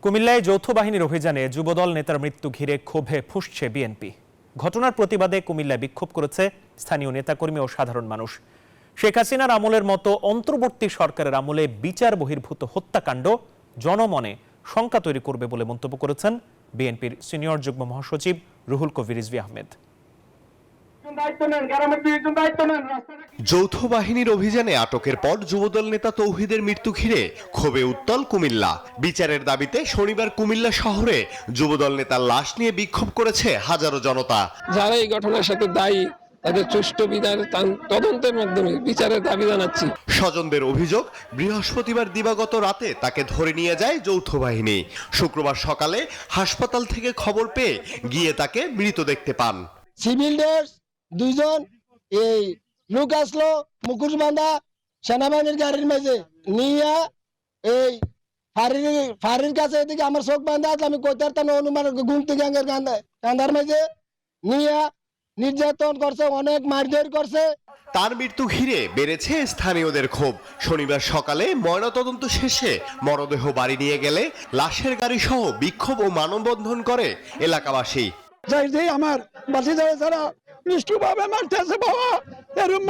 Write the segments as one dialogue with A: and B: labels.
A: কুমিল্লায় যৌথ বাহিনীর অভিযানে যুবদল নেতার মৃত্যু ঘিরে ক্ষোভে ফুঁসছে বিএনপি। ঘটনার প্রতিবাদে কুমিল্লায় বিক্ষোভ করেছে স্থানীয় নেতাকর্মী ও সাধারণ মানুষ। শেখ হাসিনার আমলের মতো অন্তর্বর্তী সরকারের আমলে বিচার বহির্ভূত হত্যাকাণ্ড জনমনে শঙ্কা তৈরি করবে বলে মন্তব্য করেছেন বিএনপির সিনিয়র যুগ্ম মহাসচিব রুহুল কবির রিজভী আহমেদ।
B: যৌথ বাহিনীর অভিযানে আটকের পর যুবদল নেতা তৌহিদের মৃত্যু ঘিরে ক্ষোভে উত্তাল কুমিল্লা। বিচারের দাবিতে শনিবার কুমিল্লা শহরে যুবদল নেতার লাশ নিয়ে বিক্ষোভ করেছে হাজারো জনতা।
C: যারা এই ঘটনার সাথে দায়ী তাদের সুষ্ঠু তদন্তের মাধ্যমে বিচারের দাবি জানাচ্ছি।
B: স্বজনদের অভিযোগ, বৃহস্পতিবার দিবাগত রাতে তাকে ধরে নিয়ে যায় যৌথ বাহিনী। শুক্রবার সকালে হাসপাতাল থেকে খবর পেয়ে গিয়ে তাকে মৃত দেখতে পান।
D: সিভিল ড্রেস দুইজন এই লোক আসলো মুখোশ বাঁধা সেনাবাহিনীর গাড়ির মাঝে নিয়ে এই ফাঁড়ির কাছে এদিকে আমার চোখ বাঁধা আছে, আমি কইতারতাম অনুমান ঘুম থেকে কান্দার মাঝে নিয়ে নির্যাতন করছে, অনেক মারধর করছে।
B: তার মৃত্যু ঘিরে বেড়েছে স্থানীয়দের ক্ষোভ। শনিবার সকালে ময়নাতদন্ত শেষে মরদেহ বাড়ি নিয়ে গেলে লাশের গাড়ি সহ বিক্ষোভ ও মানববন্ধন করে এলাকাবাসী।
D: আমার বাসি যায় যারা নিষ্ঠুরভাবে মারতেছে, বাবা এরকম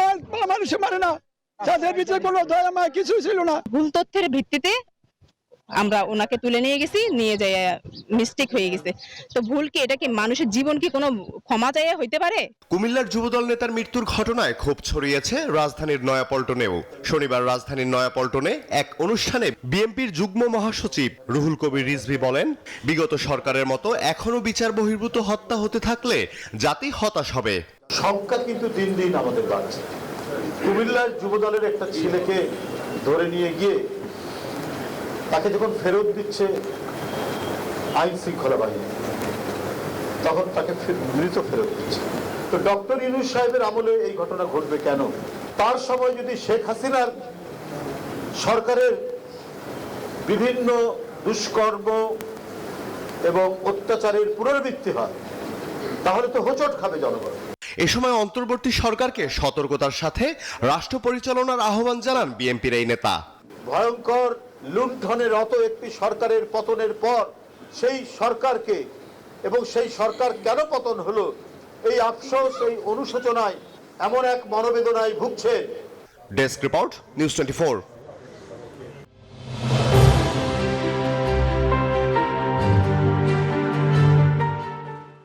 D: মানুষ মারে না, তাদের ভিতরে কোনো দয়া মায়া কিছু ছিল না।
E: ভুল তথ্যের ভিত্তিতে আমরা ওনাকে তুলে নিয়ে গেছি, নিয়ে যাই মিস্টেক হয়ে গেছে। তো ভুল কি, এটা কি মানুষের জীবন কি কোনো ক্ষমা চাইয়া হইতে পারে?
B: কুমিল্লার যুবদল নেতার মৃত্যুর ঘটনায় ক্ষোভ ছড়িয়েছে রাজধানীর নয়াপল্টনেও। শনিবার রাজধানীর নয়াপল্টনে এক অনুষ্ঠানে বিএনপির যুগ্ম মহাসচিব রুহুল কবির রিজভী বলেন, বিগত সরকারের মতো এখনো বিচার বহির্ভূত হত্যা হতে থাকলে জাতি হতাশ হবে।
F: সংখ্যা কিন্তু দিন দিন আমাদের বাড়ছে। কুমিল্লার যুবদলের একটা ছেলেকে ধরে নিয়ে গিয়ে তাকে যখন ফেরত দিচ্ছে আইন শৃঙ্খলা বাহিনী, তখন তাকে মৃত ফেরত দিচ্ছে। তো ডক্টর ইউনূস সাহেবের আমলে এই ঘটনা ঘটবে কেন? তার সময় যদি শেখ হাসিনার সরকারের বিভিন্ন দুষ্কর্ম এবং অত্যাচারের পুনরাবৃত্তি হয়, তাহলে তো হোঁচট খাবে জনগণ।
B: এ সময় অন্তর্বর্তী সরকারকে সতর্কতার সাথে রাষ্ট্র পরিচালনার আহ্বান জানান বিএনপির এই নেতা।
F: ভয়ঙ্কর লুণ্ঠনের অত একটি সরকারের পতনের পর সেই সরকারকে এবং সেই সরকার কেন পতন হলো, এই আফসোস, এই অনুশোচনায়, এমন এক মনোবেদনায় ভুগছে।
B: Desk report, news 24।